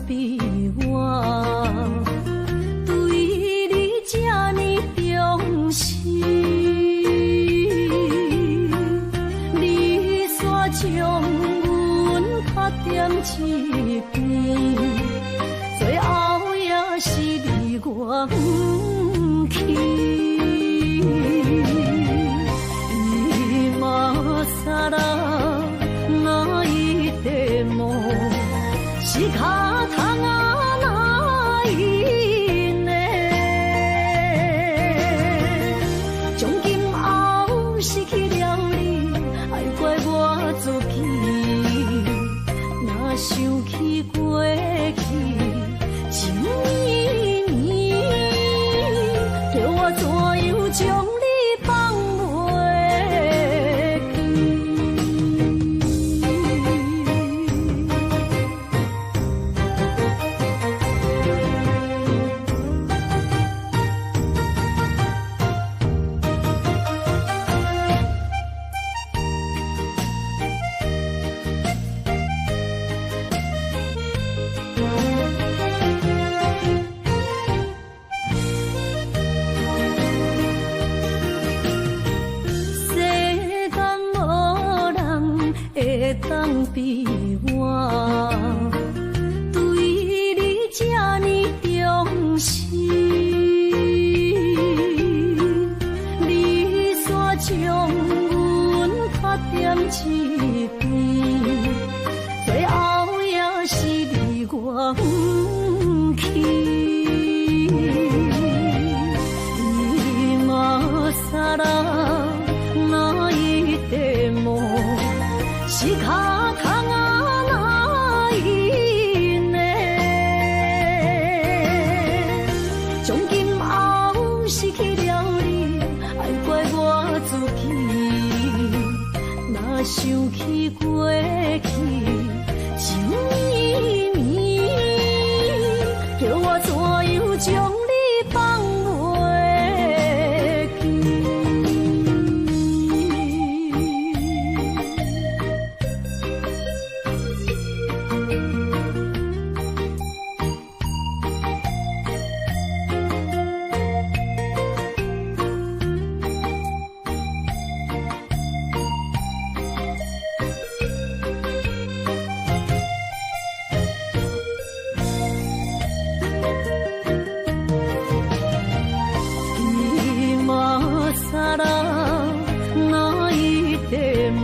比我，对你这呢重视，你煞将阮拍点一边，最后也是你我不去。今さら泣いても仕方がないね。从今后失去了你，爱怪我自己。若想起过去，情绵绵，叫我怎样将你放袂？当比我，对你这呢重视，你煞将阮拍点一边，最后也是你我不去。今さら泣いても仕方がないね。从今后失去了你，爱怪我自己。若想起过去，情绵绵，叫我怎样将你放袂？さら泣いても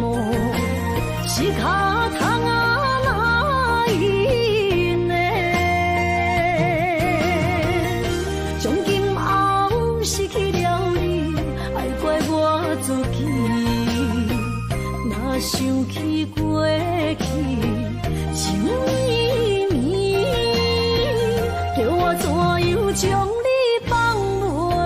仕方がないね。从今后失去了你，爱怪我自己。若想起过去，情绵绵，叫我怎样将你放袂？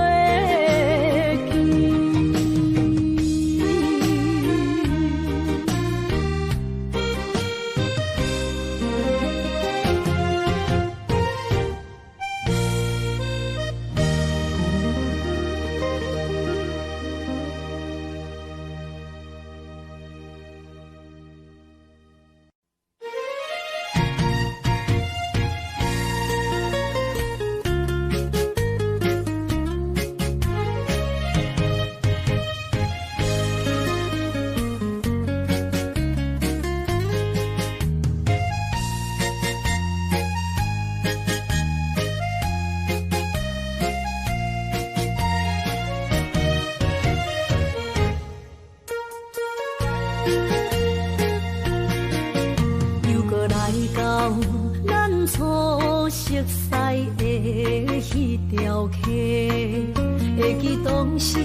会记当时，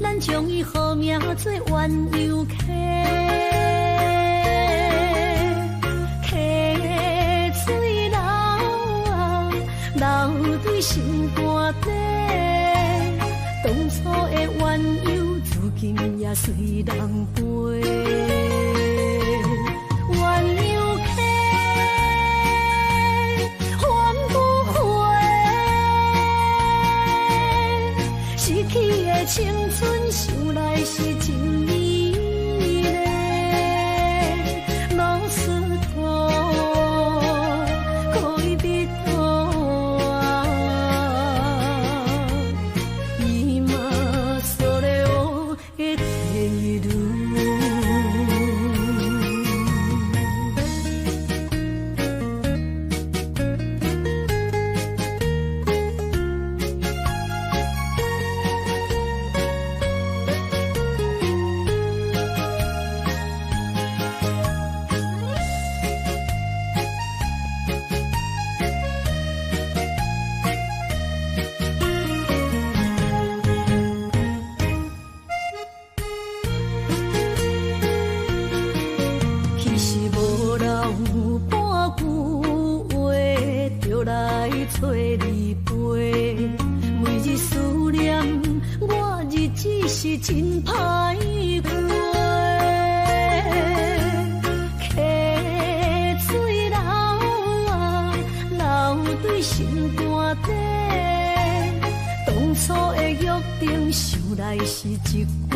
咱将伊号名做鸳鸯溪，溪水流啊，流对心肝底。当初的鸳鸯，如今也随人飞。鸳鸯溪，风不回，失去的青春，想来是真美丽。老师徒，可伊真歹过。溪水流啊流对心肝底，当初的约定想来是一句话。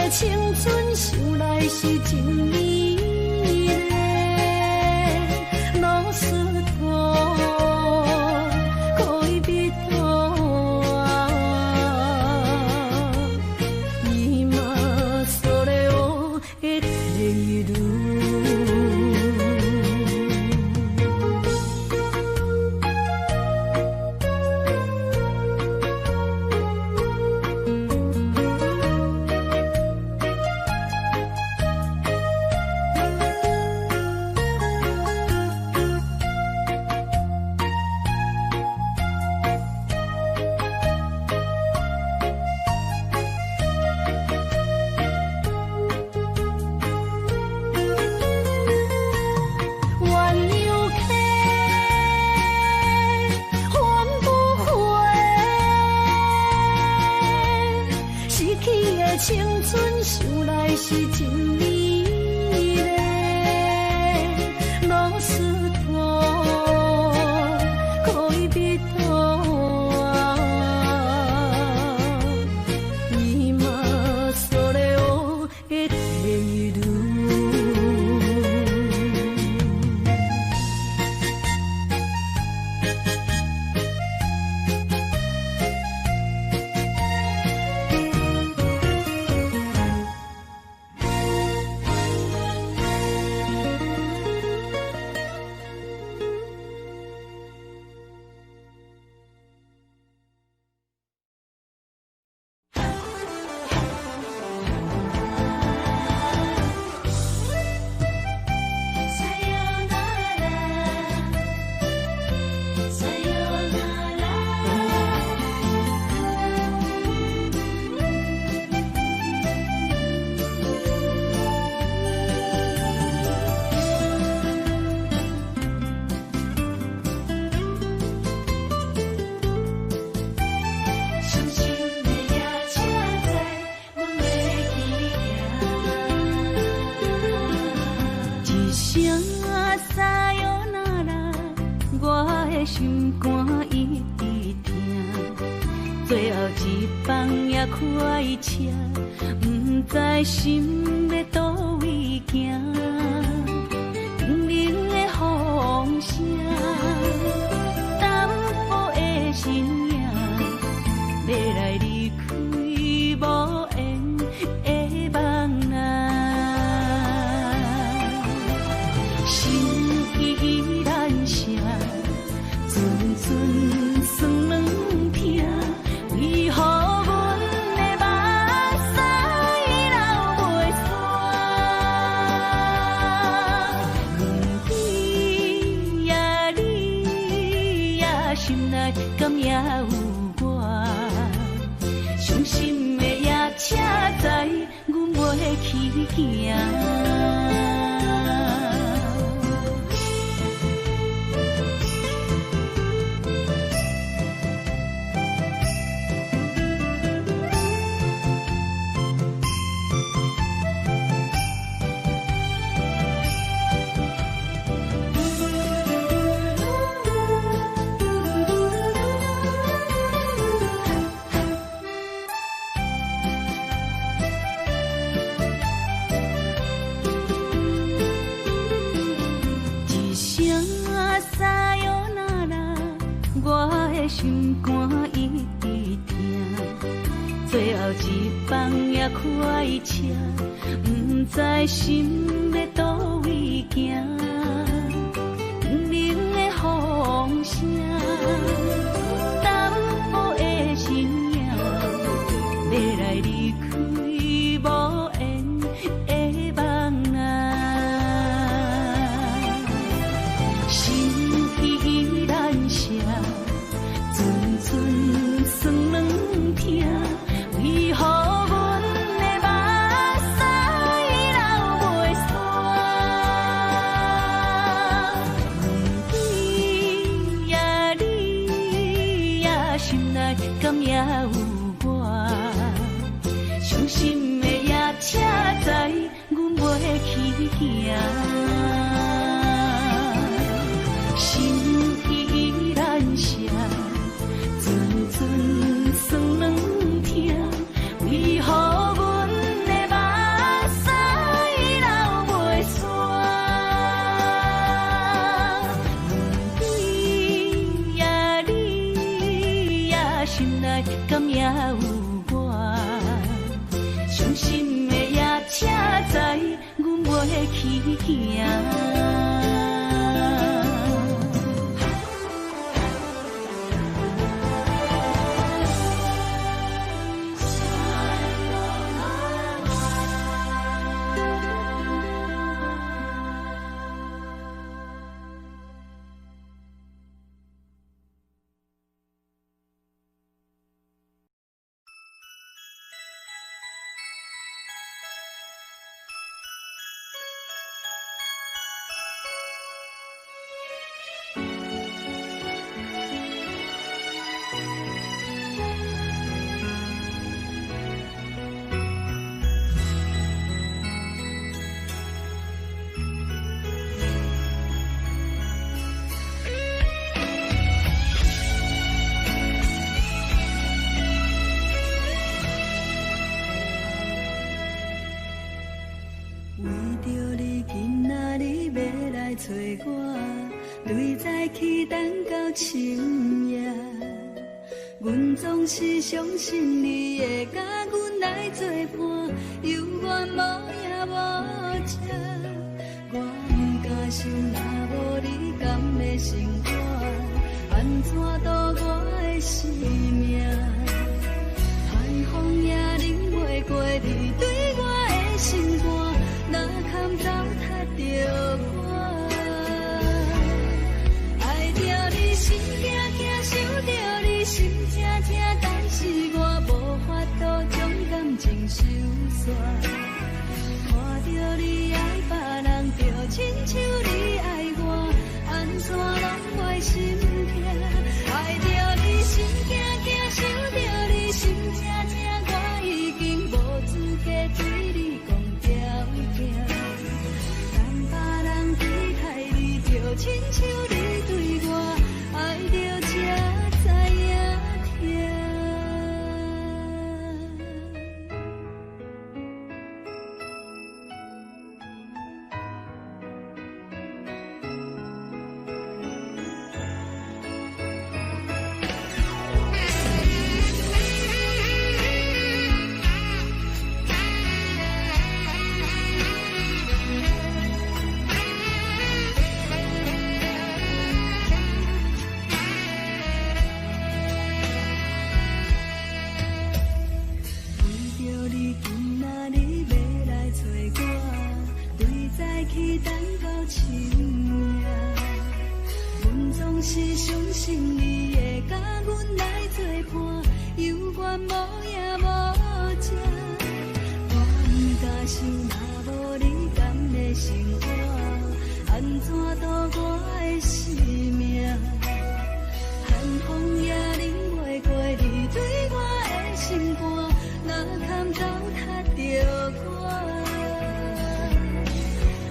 青春想来是真美丽，老师徒可以比拖啊，伊嘛所咧我的退路。青春想来是真美丽，老师徒可以比拖啊，伊嘛所咧我的退路。心肝一直疼，最后一放也开车，不知心要倒位行。冷冷的风声，淡薄的身影，要来离开无缘的梦啊，心依然声。阵阵酸软痛，为何阮的目屎流袂煞？问你呀，你呀，心内敢也有我？伤心的夜车载，阮袂去行。心肝一直疼，最后一放也开车，不知心要倒位行。冷冷的风声，淡薄的身影，要来离开无缘的梦啊，心依然声。阵阵酸软痛，为何阮的目屎流袂煞？行，心依然舍，阵阵酸软痛，为何阮的目屎流袂煞？问对呀，你呀，心内敢也有我？伤心的夜车载，阮袂去行。找我，对早起等到深夜，阮总是相信你会甲阮来作伴，犹原无影无迹。我不敢想，若无你甘的生活，安怎度我的生命？寒风也忍袂过你对我的心肝，哪堪糟蹋着我？心惊惊，想着你心痛痛，但是我无法度将感情收煞。看着你爱别人，就亲像你爱我，安怎拢袂心痛？爱着你心惊惊，想着你心痛痛，我已经无资格对你讲条件。但别人对待你，就亲像你对我。爱着才知影痛。是相信你会甲阮来作伴，犹原无影无迹。我不敢想，若无你甘的生活，安怎度我的生命？寒风也忍袂过你对我的心肝，哪堪糟蹋着我？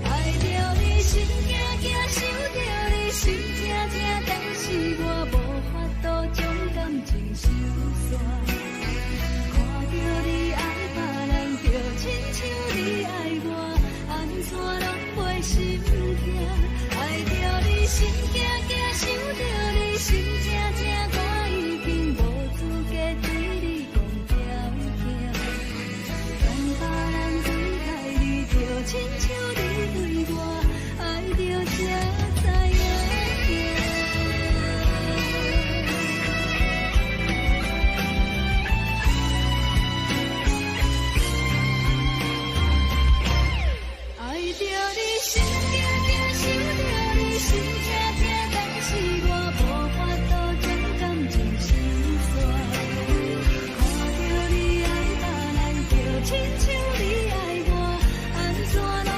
爱着你心惊惊，想着你心痛痛，但是我无法度将感情收煞。看着你爱别人，就亲像你爱我，安怎拢袂心痛？爱着你心惊惊，想着你心痛痛，我已经无资格对你讲条件。但别人对待你，就亲像你对我，爱着才知影。亲像你爱我，安怎拢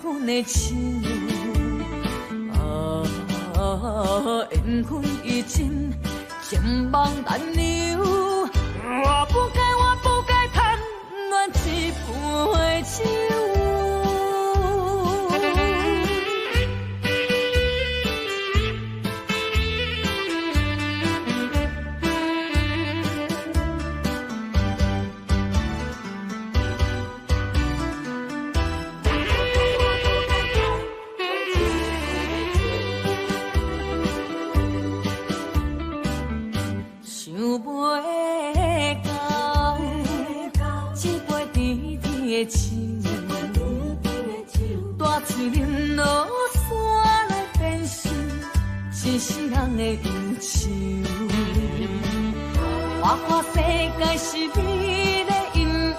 阮的亲缘分已尽，情梦难留。我不该贪恋一杯酒。情，大嘴啉落山来变成一世人的忧愁。花花世界是美的阴阳，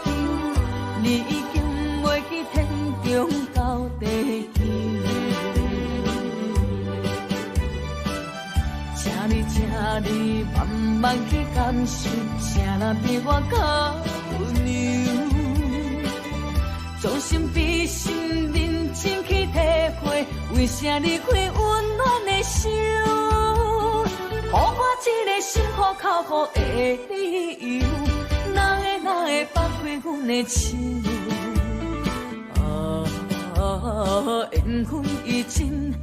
你已经袂记天中到地球。请你慢慢去感受，谁人比我较温柔？将心比心，认真去体会，为啥离开温暖的手？予我一个心苦口苦的理由，哪会放开阮的亲缘分已尽，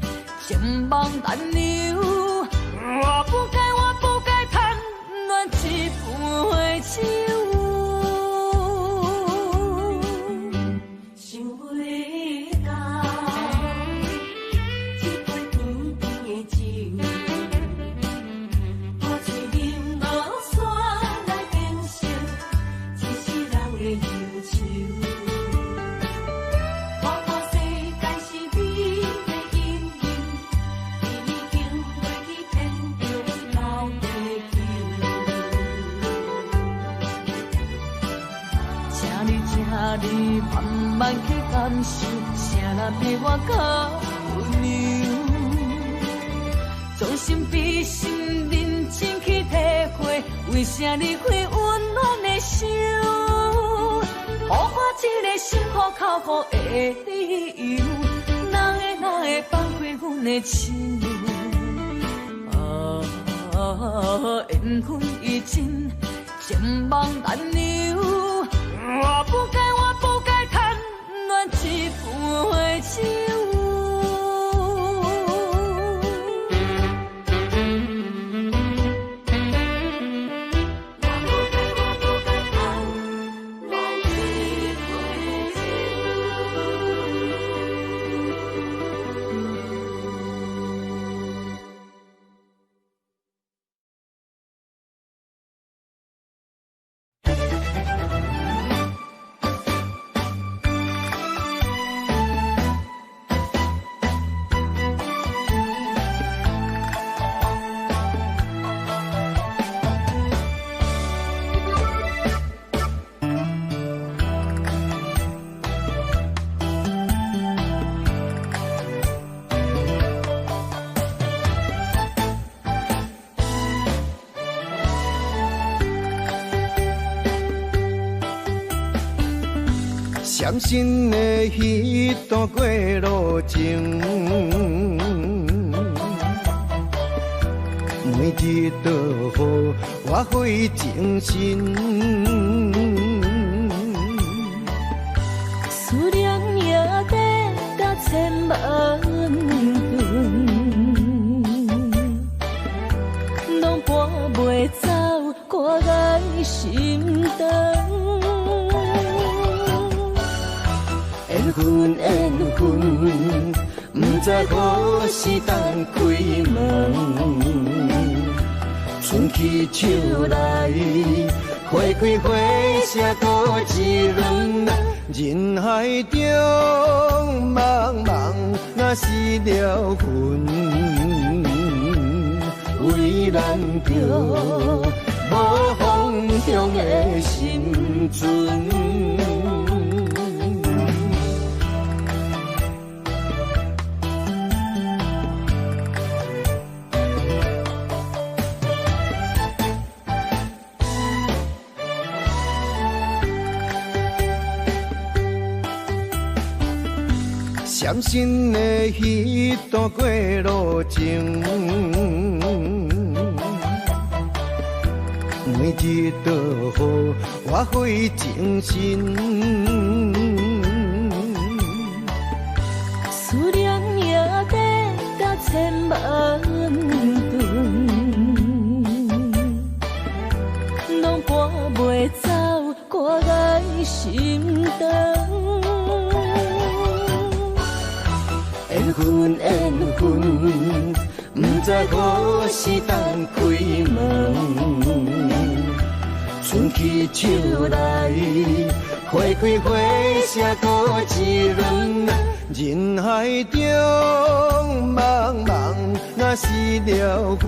情梦难留。我不该贪恋一杯酒。你慢慢去感受，谁人比我较温柔？将心比心，认真去体会，为啥离开温暖的手？予我一个心苦口苦的理由，哪会放开阮的亲缘分已尽，情梦难留。我不该贪恋一杯酒。相信的彼段过路情，每日都予我费精神。思念也得到千万吨，拢搬袂走我的心肠。缘分，不知何时当开门。春去秋来，花开花谢多一轮。人海中茫茫，若是了魂，为咱着无风中的心存。伤心的彼段过路情，每日都予我费精神。思念也得到千万吨，拢搬袂走我爱心肠。缘分缘分，不知何时当开门。春去秋来，花开花谢过一轮。人海中茫茫，若是了魂，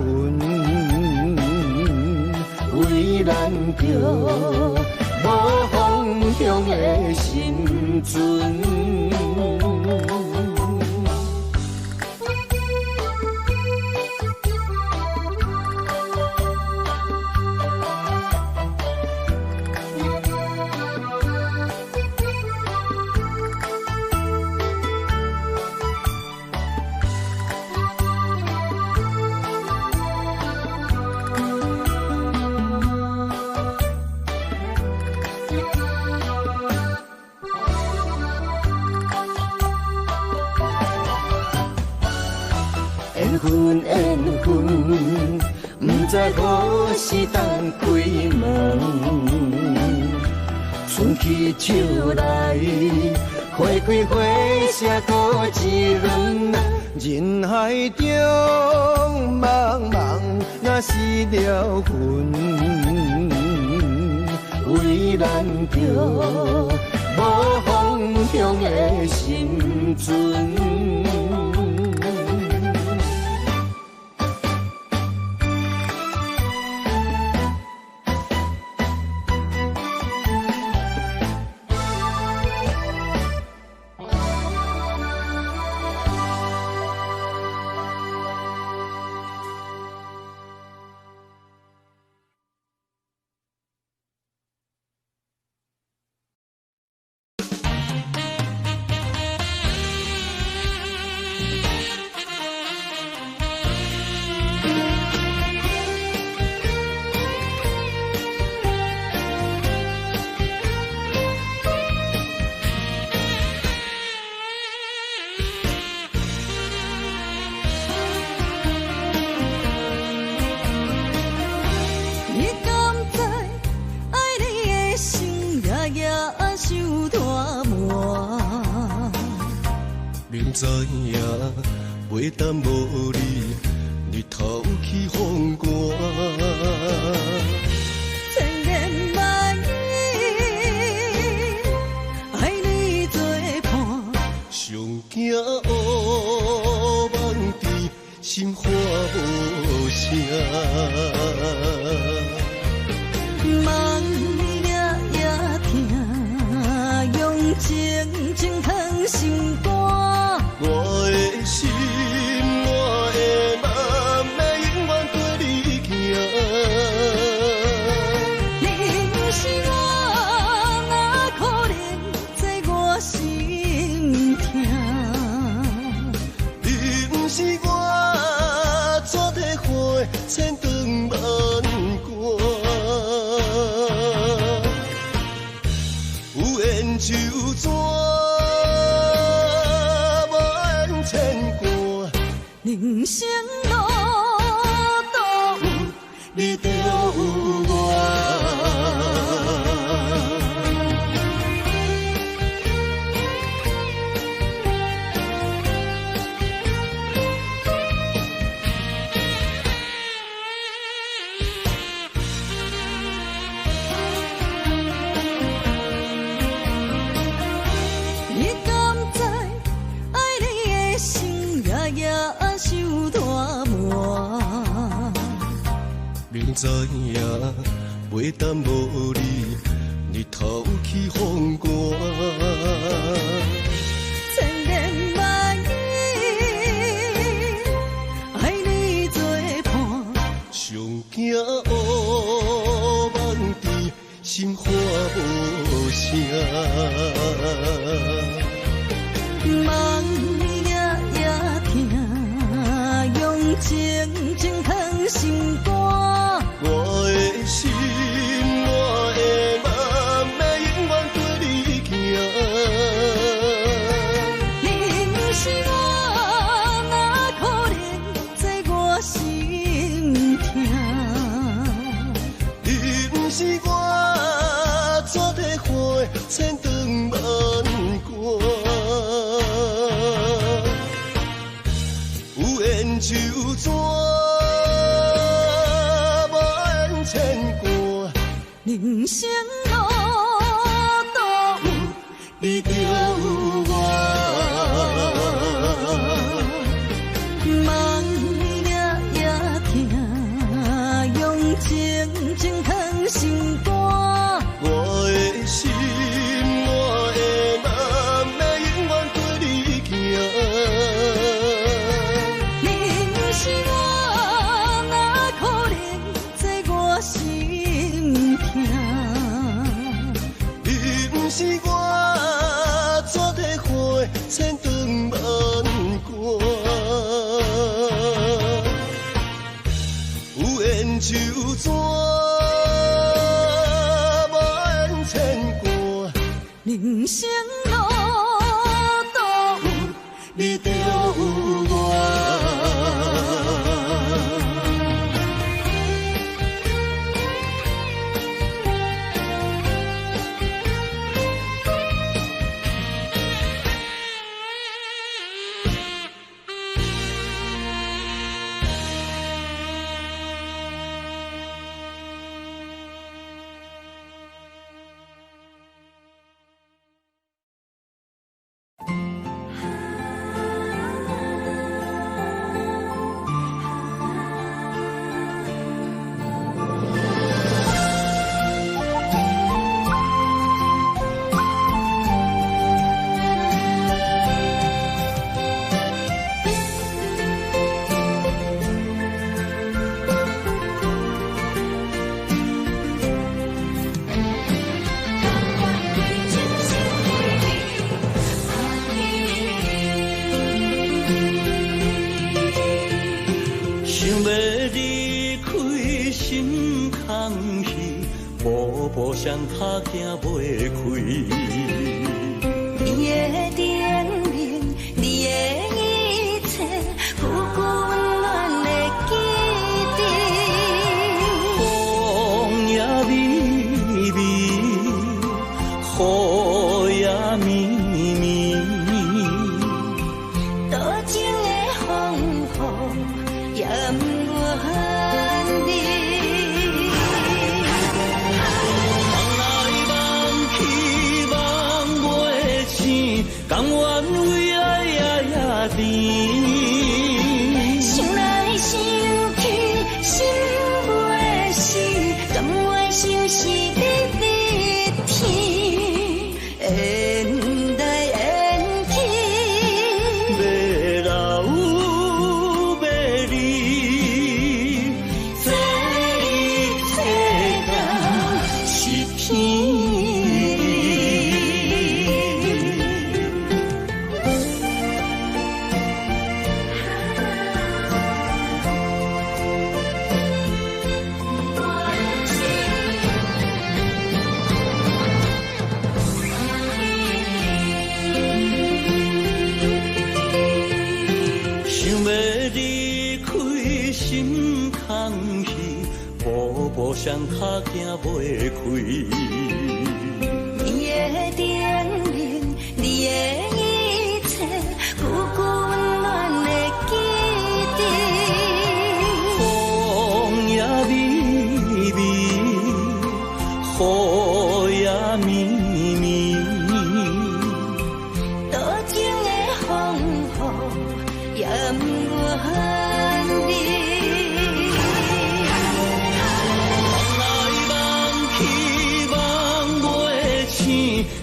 为咱着无方向的心存。缘分缘分，不知何时当开门。春去秋来，花开花谢过一轮。人海中茫茫，若是了魂，为咱着无方向的心存。明知影袂当无你，日头起风寒，千言万语爱你作伴，上惊乌梦甜，心花无声。梦夜夜听，用情情藏心肝。我的心，我的梦，要永远跟你行。你不是我，哪可能在我心痛？你不是我，怎地花千段万关？有缘就怎？人生路途，你就有我。你敢知爱你的心夜夜受大磨？明知影袂当无你，日头起风寒。千言万语爱你作伴，上惊乌梦甜，心花无声。梦生路都有你就有我，梦夜夜听，用情情藏心肝。我的心，我的梦，要永远跟你行。你不是我，哪可能做我心痛？你不是我，怎体会千长万关？有缘就怎？人生路都有你就有我。步上脚行袂开，你的甜蜜，你的一切，久久温暖的记忆。风也微微，雨也绵绵，多情的风雨也不怨你。甘愿为爱夜夜甜，想来想去心袂死，甘愿相思日日天，缘来缘去，要老要离，这一切都是天。步上脚行袂开，你的甜蜜，你的一切，久久温暖的记忆。风也微微，雨也绵绵，多情的风雨也不怨你。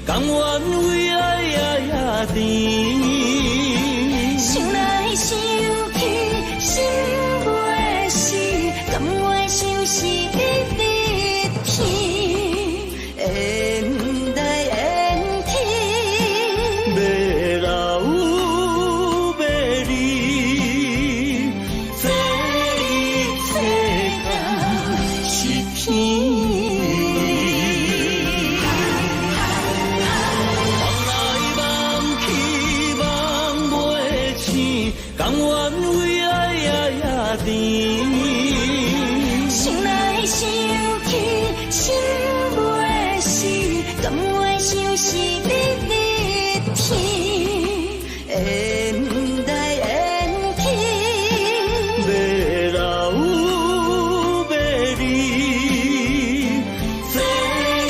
甘愿为爱夜夜甜，想来想去心袂死，甘愿相思日日天，缘来缘去，要老要离，这一切都是天。甘愿为爱夜夜甜，想来想去心袂死，甘愿相思日日天，缘来缘去，要老要离，这一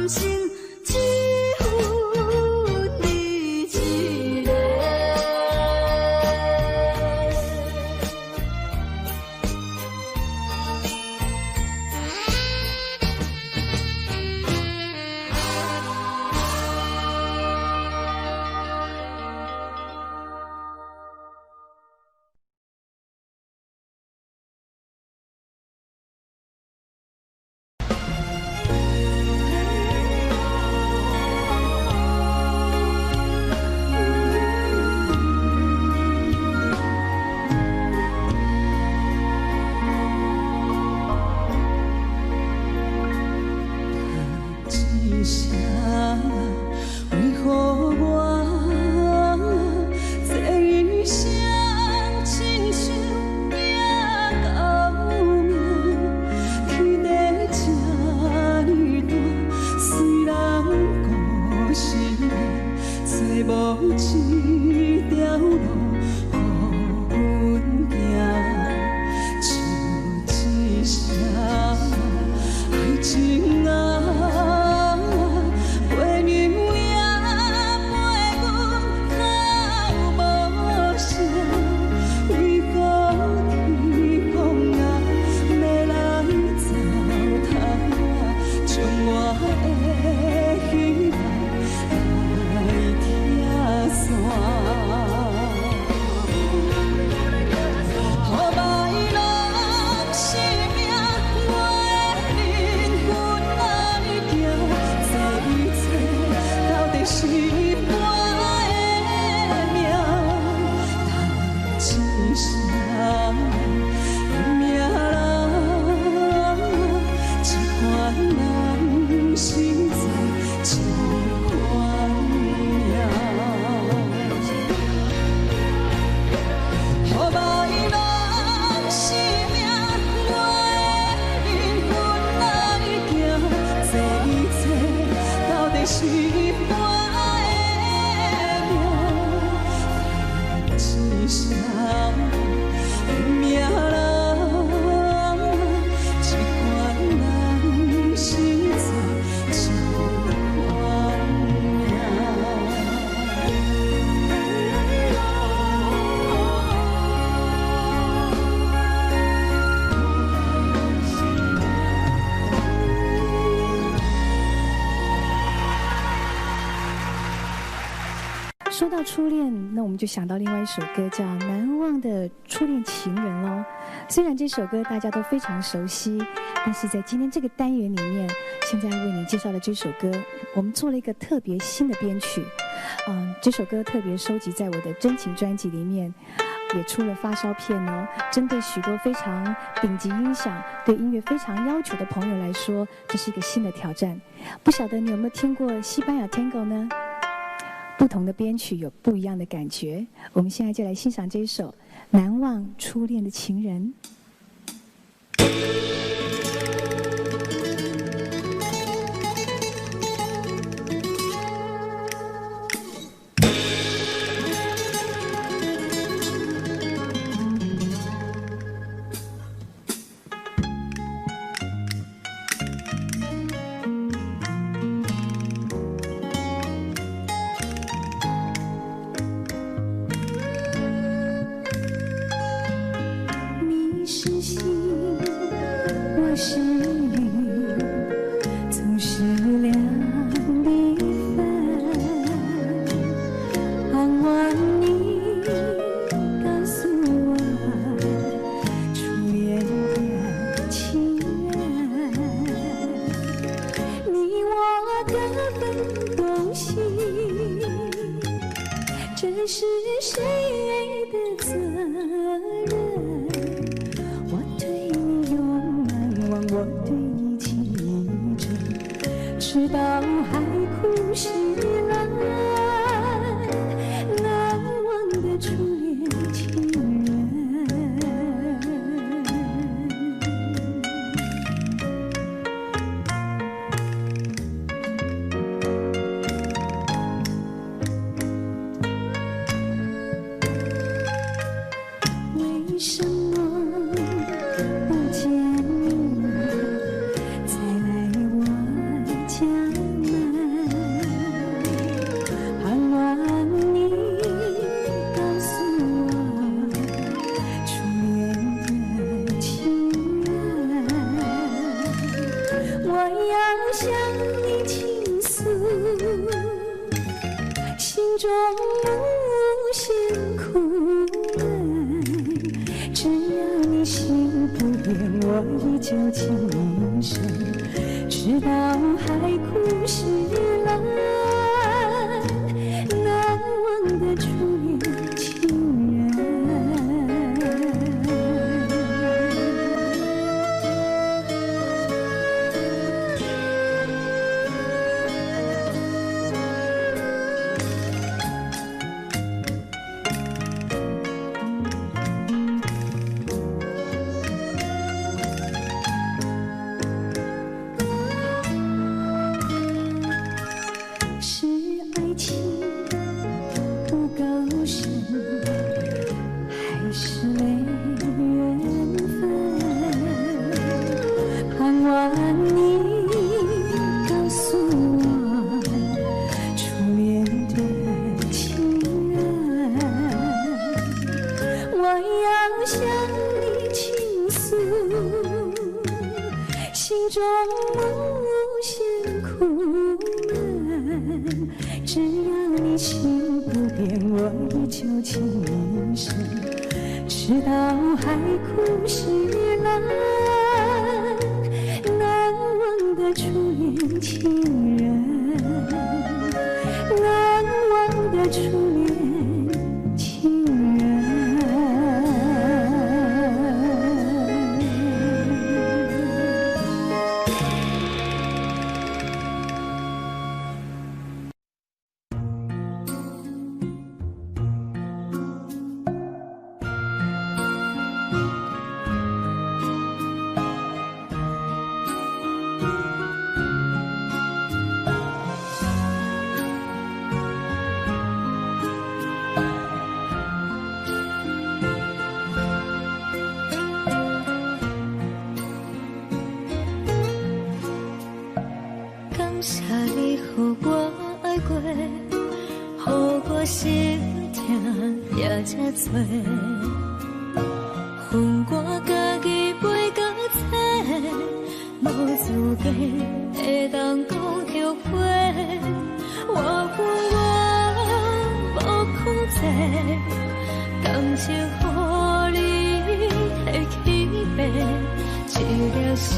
心只有你一个。一声，为何我这一生亲像命到命，天地这呢大，虽然故事找无一条路予阮行，就一声爱情啊。说到初恋，那我们就想到另外一首歌，叫《难忘的初恋情人》喽。虽然这首歌大家都非常熟悉，但是在今天这个单元里面，现在为你介绍的这首歌，我们做了一个特别新的编曲。这首歌特别收集在我的真情专辑里面，也出了发烧片哦。针对许多非常顶级音响、对音乐非常要求的朋友来说，这是一个新的挑战。不晓得你有没有听过西班牙 Tango 呢？不同的编曲有不一样的感觉。我们现在就来欣赏这一首《难忘初恋的情人》。一心不变，我依旧情深，直到海枯石烂，难忘的初恋情人，难忘的初恋情人。心痛也这多，恨我家己飞到切，无资格会当讲后悔。我恨我无控制，感情予你提起白，一粒心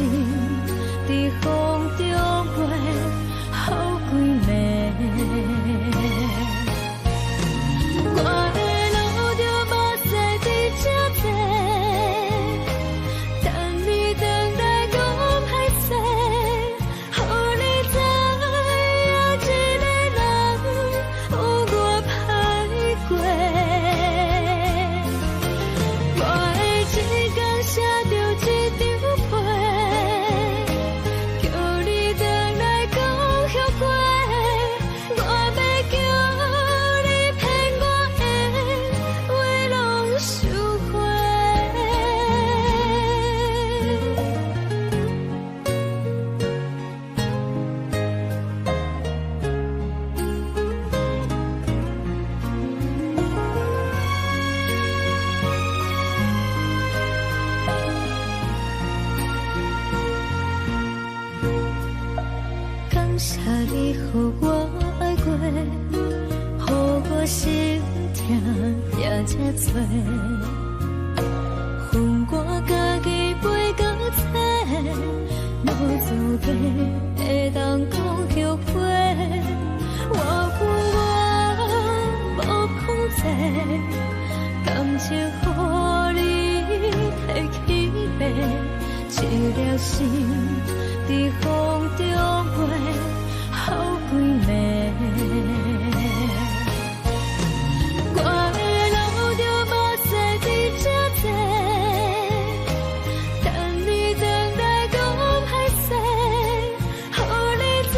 在风中飞，好几暝。我的路就无西伫这多，等你等待讲歹势，予你知影一个人有我歹过。我的一天写着一张被，叫你等来讲后悔。我要叫你骗我的话拢收回。感谢你予我爱过，予我心痛也这多，恨我家己飞到切，无资格会当讲后悔。我恨我无控制，感情予你提起白，一粒心在风中飞，好几暝。我的路就无西伫这多，等你等待讲歹势，予你知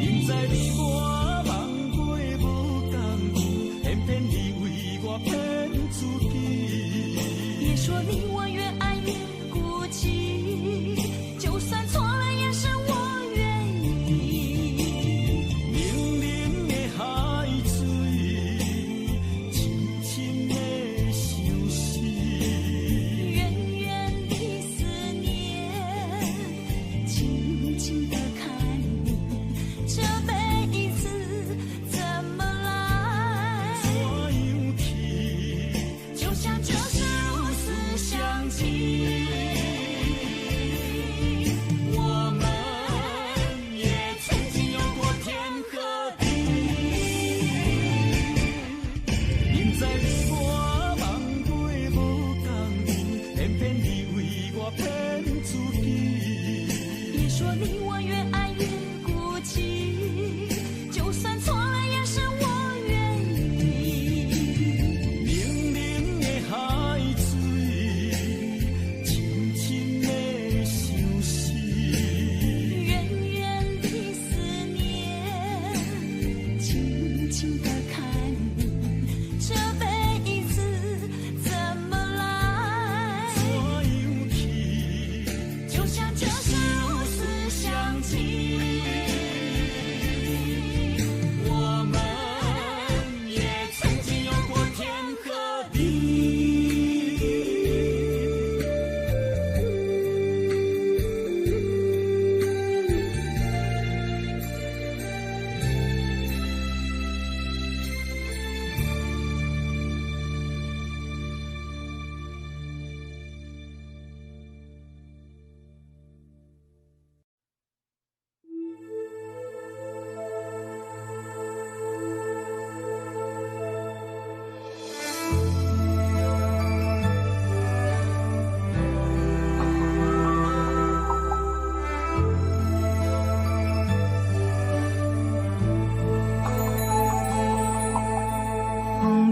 因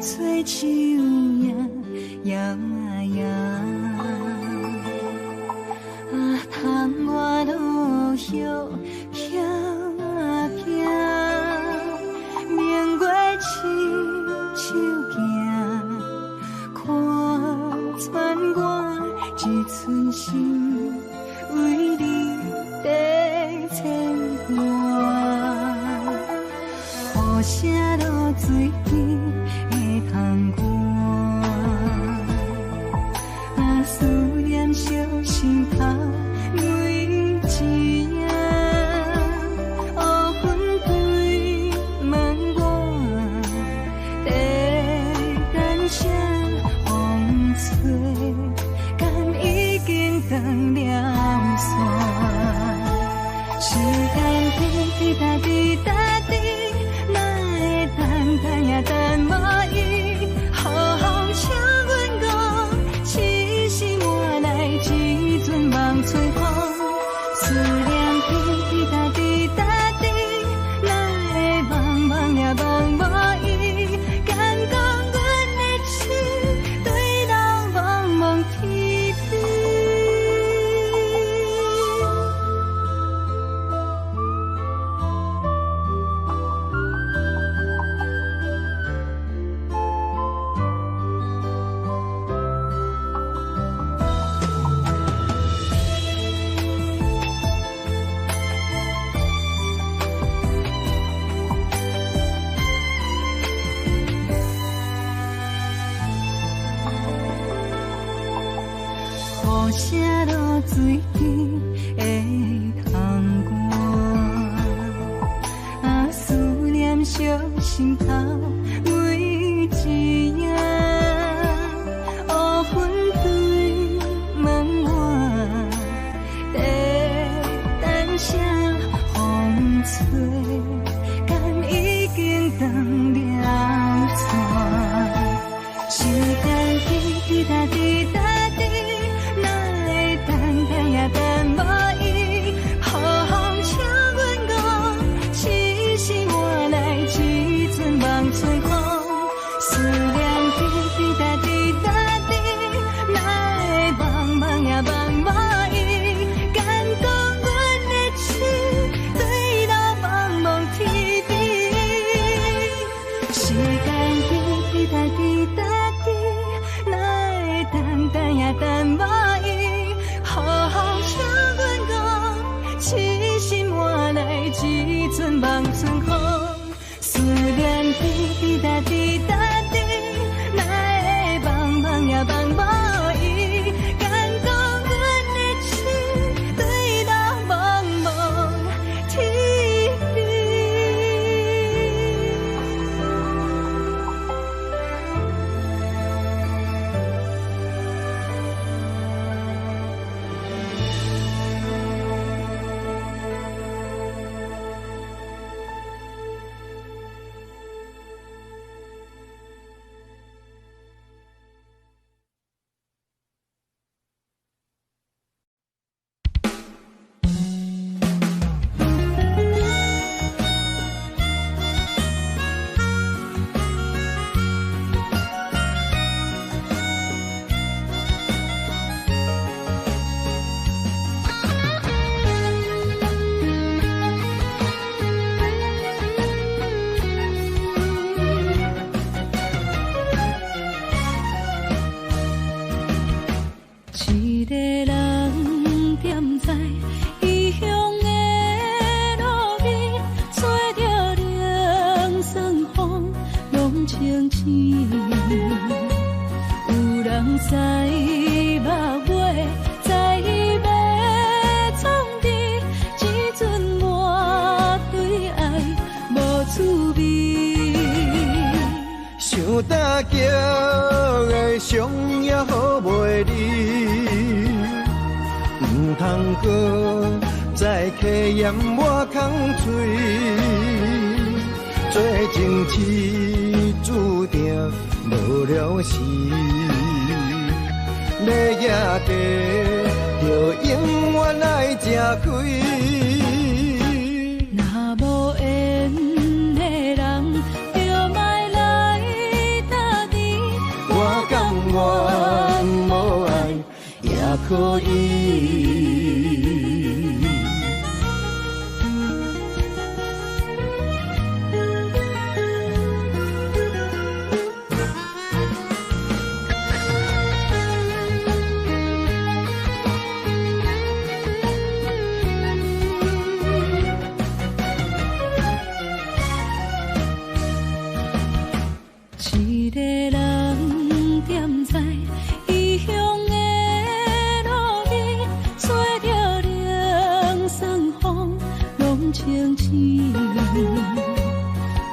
吹树叶摇啊摇，啊，窗外路叶飘啊飘，明月深手行，看穿我一寸心，为你在牵挂，雨声落水边。窗外，啊，思念烧心头每一夜，乌云对问我，在等啥风吹，敢已经断了线，时间滴答滴答滴，哪会等呀等无伊。吹风，思念滴答滴答滴，哪会茫茫呀茫无依？敢讲阮的心对人茫茫天边。雨声落水边的窗外，啊，思念烧心头每一夜，乌云对问我，在等啥风吹，敢已经断了线，时间滴答滴答。等无伊，雨风请阮讲，痴心换来一阵梦吹风，思念。情深，有人知目尾，知要创治，只准我对爱无滋味。想大叫的伤也好袂离，唔通搁再客嫌我空嘴。做情痴注定无了时，要野地就永远爱吃亏。若无缘的人，就莫来打你。我甘愿无爱也可以。一个人踮在异乡的路边，吹着凉爽风，拢清醒。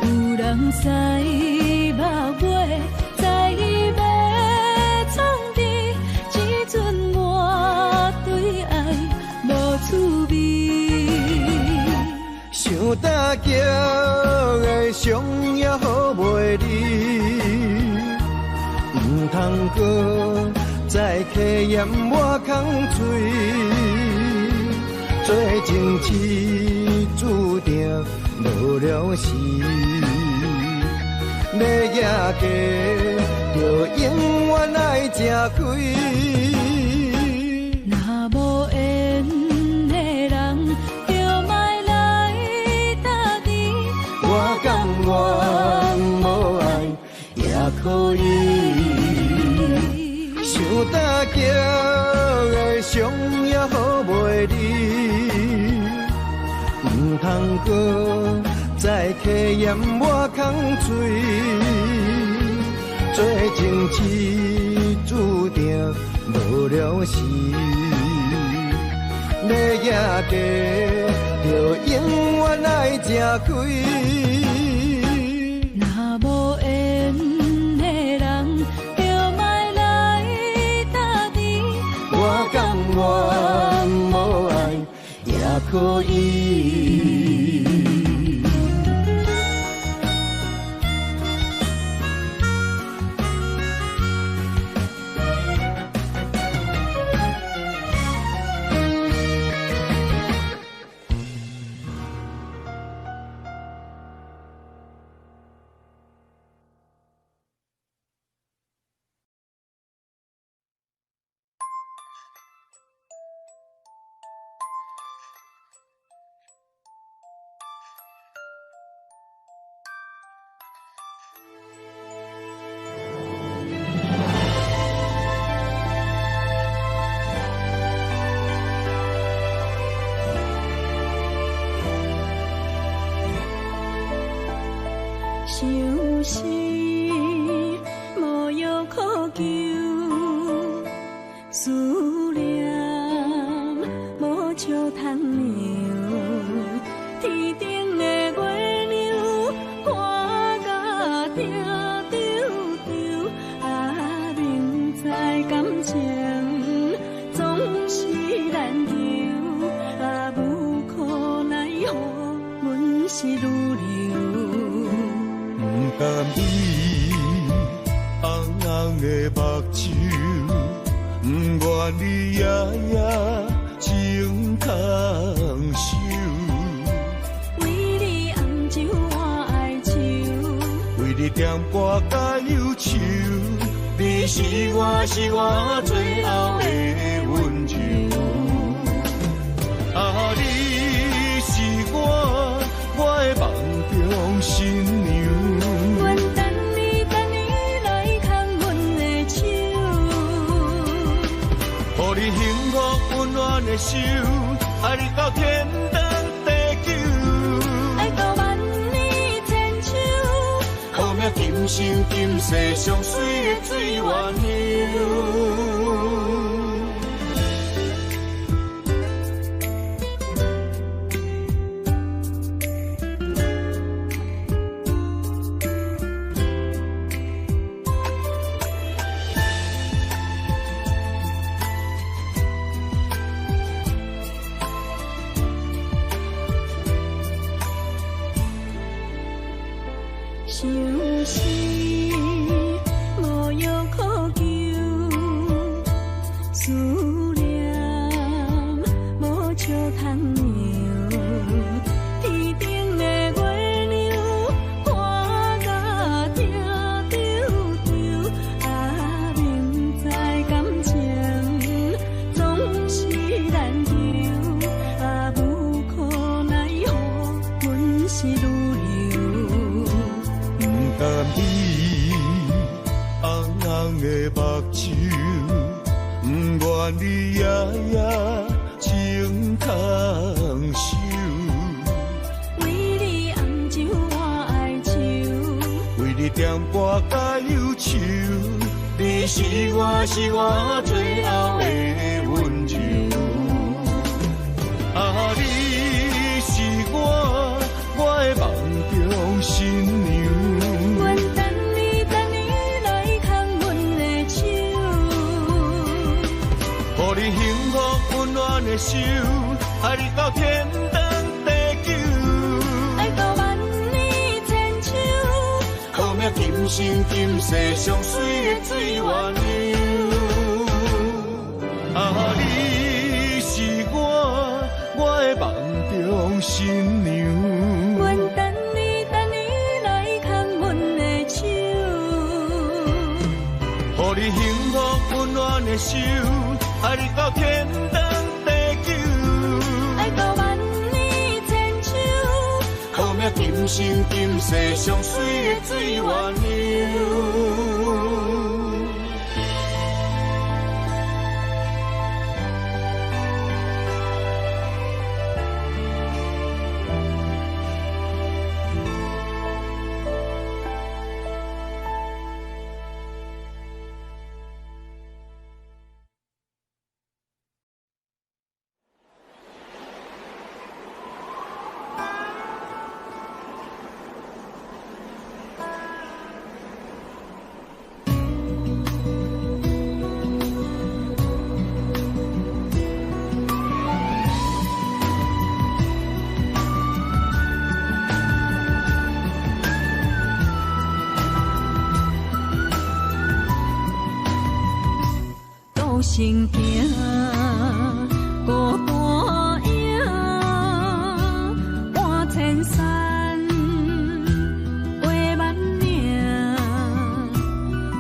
有人知目尾，知要创治，只准我对爱无滋味。想大叫的伤也好袂离，唔通搁再客嫌我空嘴。做情痴注定无了时，要野地就永远爱吃亏。若无缘的人，就莫来打你。我甘愿无爱也可以，想大叫的伤也好袂离，唔通搁再客嫌我空嘴。做情痴注定无了时，要野地就永远爱吃亏。若无缘的人，就莫来打你。我甘愿无爱也可以。想是无药可救，思念无笑通留。天顶的月亮看甲定丢丢，啊，明知感情总是难求，啊，无可奈何，阮是愈流。甘伊红红的目睭，不愿你夜夜情空守。为你红酒换哀愁，为你点歌甲忧愁，你是我最后的温柔。啊，你是我的梦中新娘。阮等你来牵阮的手，予你幸福温暖的手，爱你到天长地久，爱到万年千秋，好命紧今生今世上水的水源流。行行，孤单影，半千山，过万岭，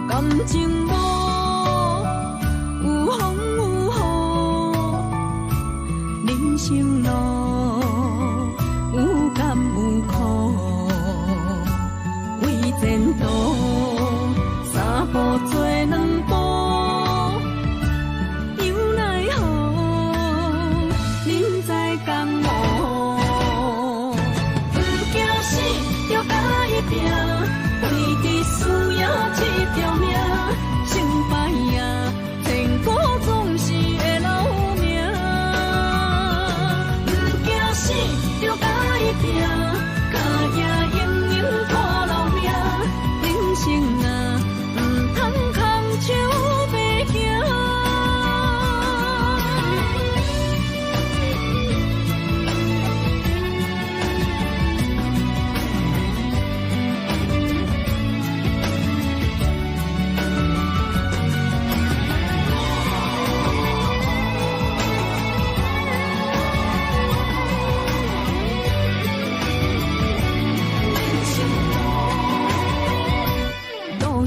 感情无有风有雨，人生路有甘有苦，为前途三步做两步。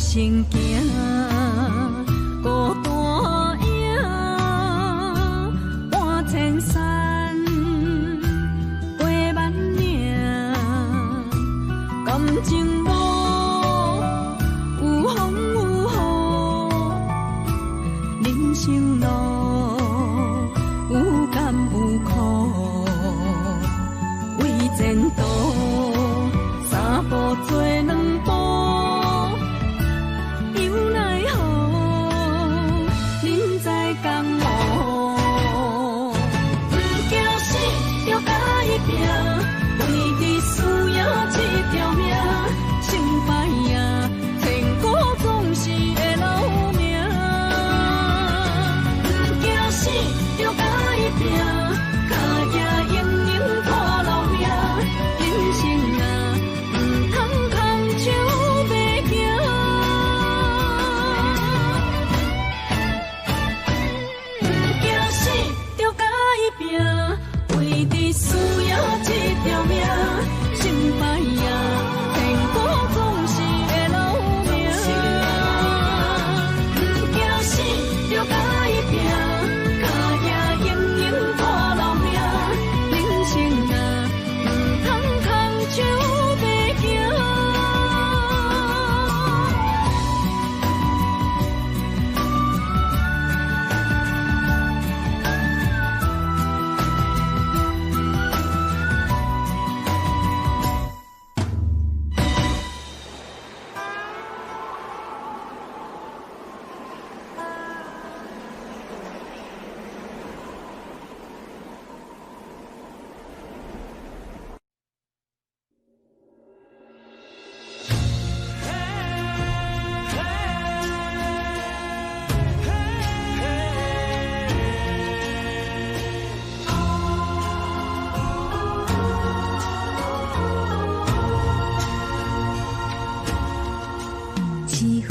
行行，孤单影，半千山，过万岭，感情无有风有雨，人生路有甘有苦，为前途三步做两步。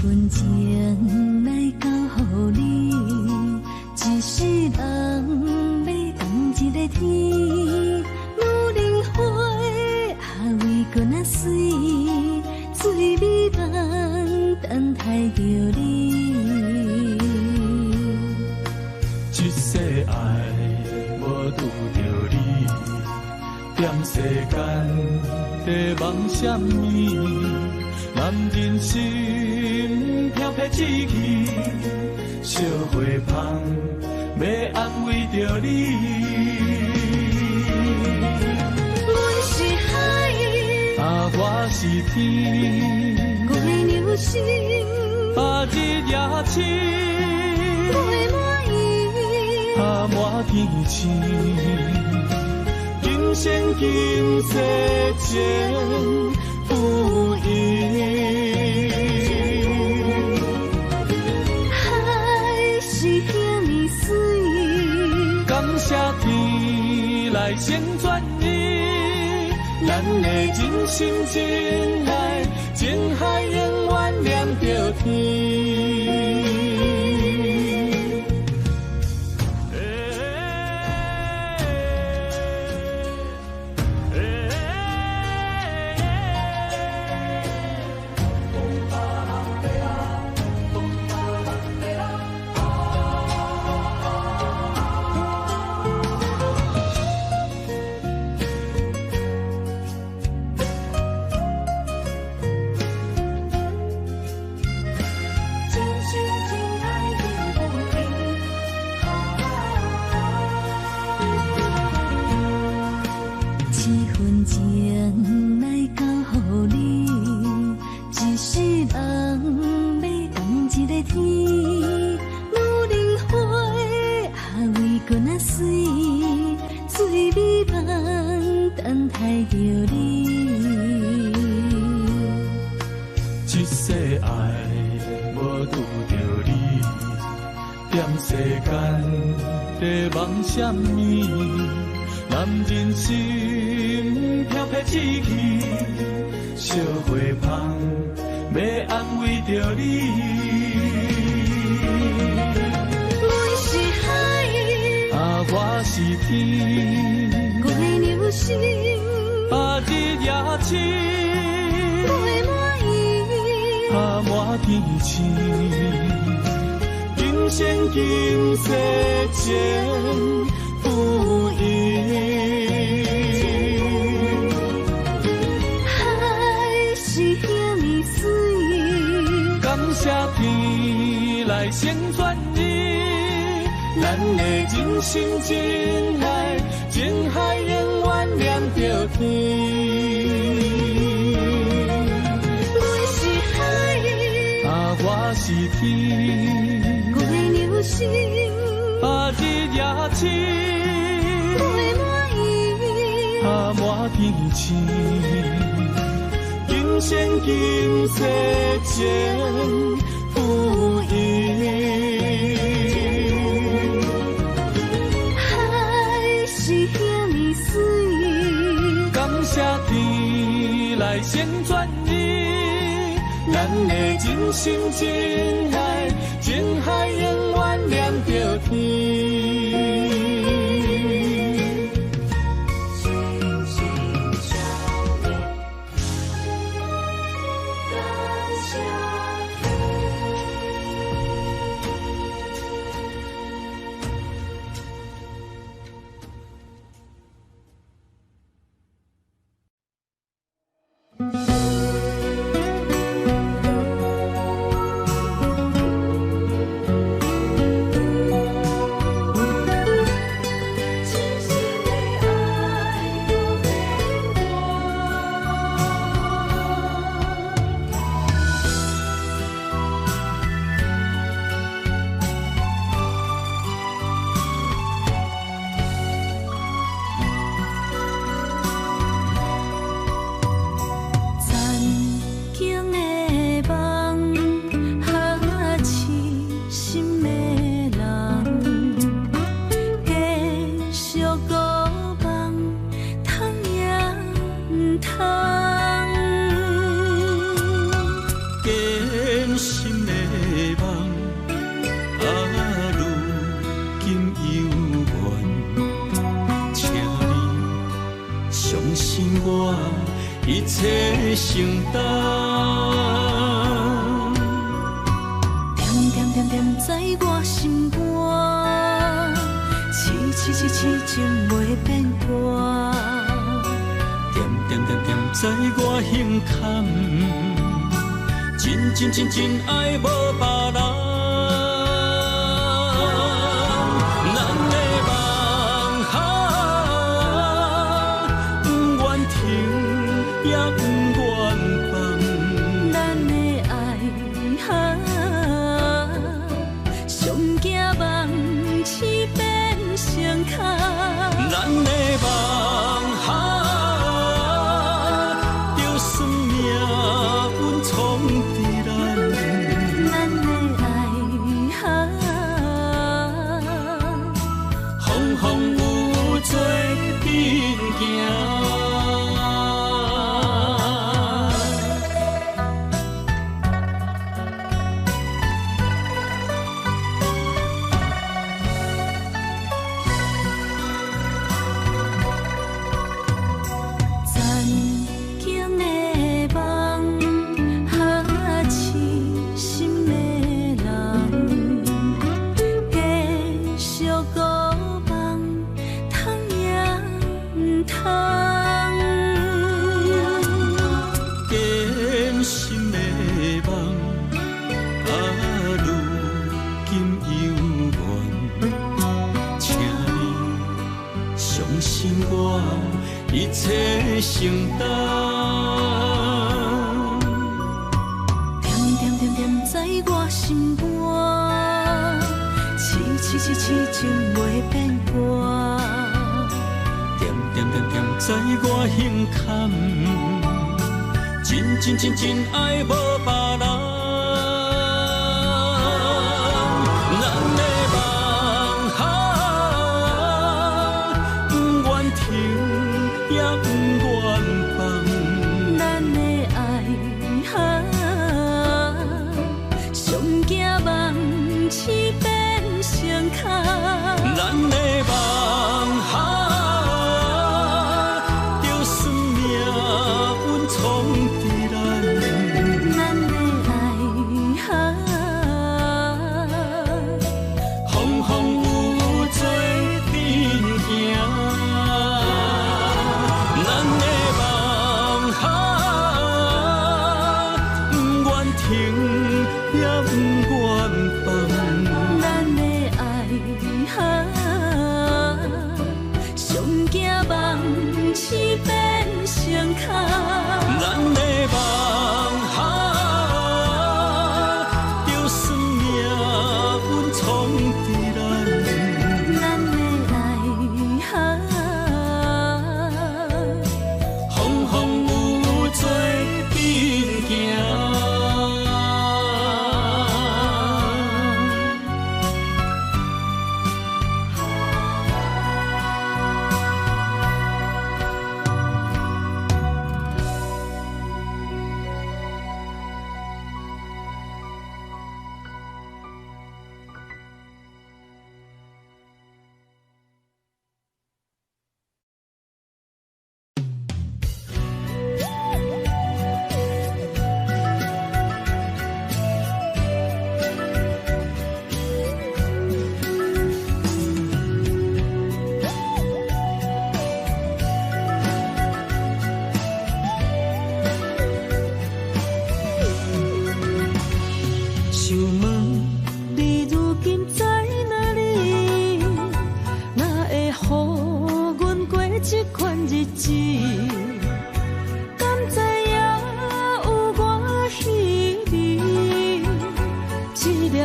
分情来交予你，一世人要等一个天。无论花还为搁那水，水美梦等待着你。一世爱无拄着你，踮世间在梦什么？男人心飘飘志气，小花香要安慰着你。阮是海，我是天，月流星，日夜深，月满意，满天星。今生今世前不移。海是遐尼水，感谢天来成全你，咱的真心真爱，情海永远连着天。情来交予你，一世人要等一个天。无论花还为搁那水，水美梦等待着你。一世爱无拄着你，踮世间在梦什么？男人心飘飘志气，小花香要安慰着你。阮是海，我是天，月流星，日夜深，月满意，满天星。今生今世前不移。海是遐尼水，感谢天来成全你，咱的真心真爱，情海永远连着天。阮是海，我是天，月流星，日夜深，月满意，满天星。今生今世前不移。海是遐尼水，感谢天来成全你，咱的真心真爱，情海永远连着天。痴情袂变歌。点点点点在我胸坎，真爱无别人。咱的梦想，不愿停，也不愿放。咱的爱上惊梦痴变成空。咱的梦想。承担，点点点在我心肝，痴情袂变歌。点点点在我胸坎，真爱无别人。咱的梦想，不愿停，也不愿放。咱的爱上惊梦痴变成空。咱的梦想。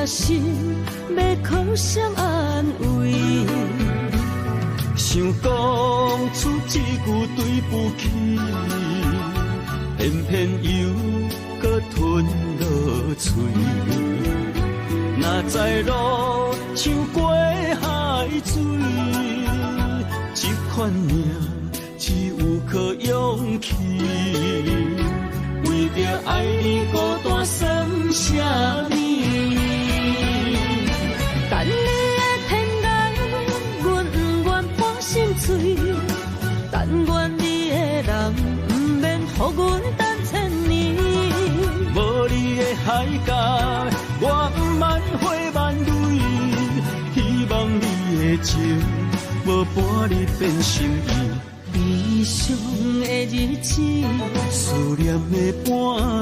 心要靠谁安慰？想讲出一句对不起，偏偏又搁吞落嘴。若知路像过海水，这款命只有靠勇气。为着爱你孤单算什么？等你的天涯，阮不愿搬心碎。但愿你的人不免予阮等千年。无你的海角，我不万回万泪。希望你的情无伴你变心意。悲伤的日子，思念的半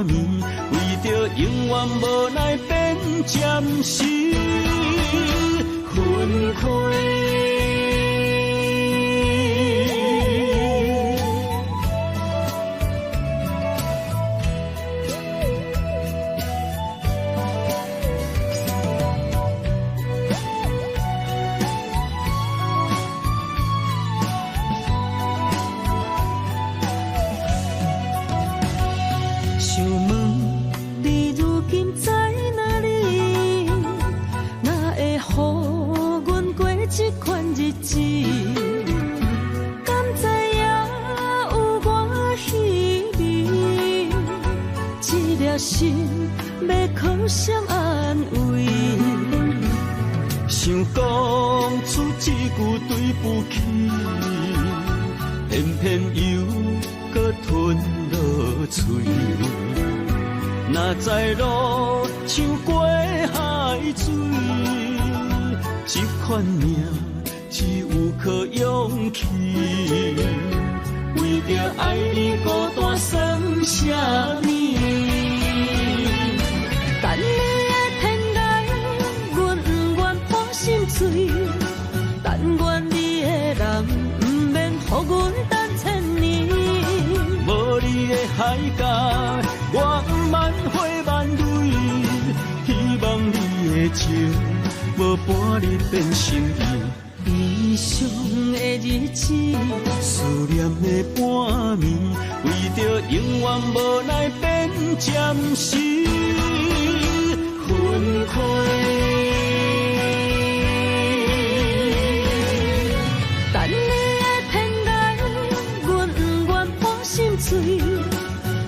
暝，为着永远无奈变暂时分开。想问你如今在哪里？哪会予阮过这款日子？敢知影有我稀微？这粒心要靠谁安慰？想讲出一句对不起，偏偏又搁吞落嘴。若知路像过海水，这款命只有靠勇气。为着爱你孤单算什么？等你的天涯，阮不愿破心碎。但愿你的人，不免予阮等千年。无你的海角，我万回万泪。希望你的情，无伴你变心意。悲伤的日子，思念的半暝，为着永远无奈变暂时分开。等你的天涯，阮不愿破心碎。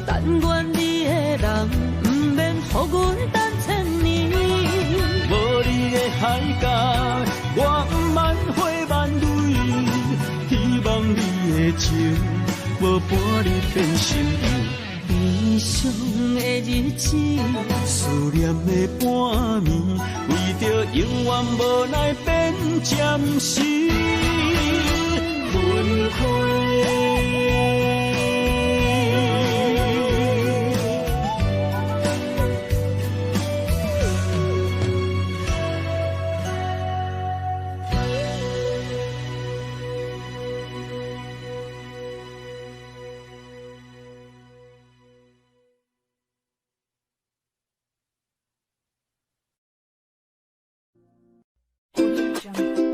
但愿你的人，不免予阮等千年。无你的海角，我万回万泪。希望你的情，无伴你变心意。悲伤的日子，思念的半暝，为着永远无奈变暂时分开。Audio Jungle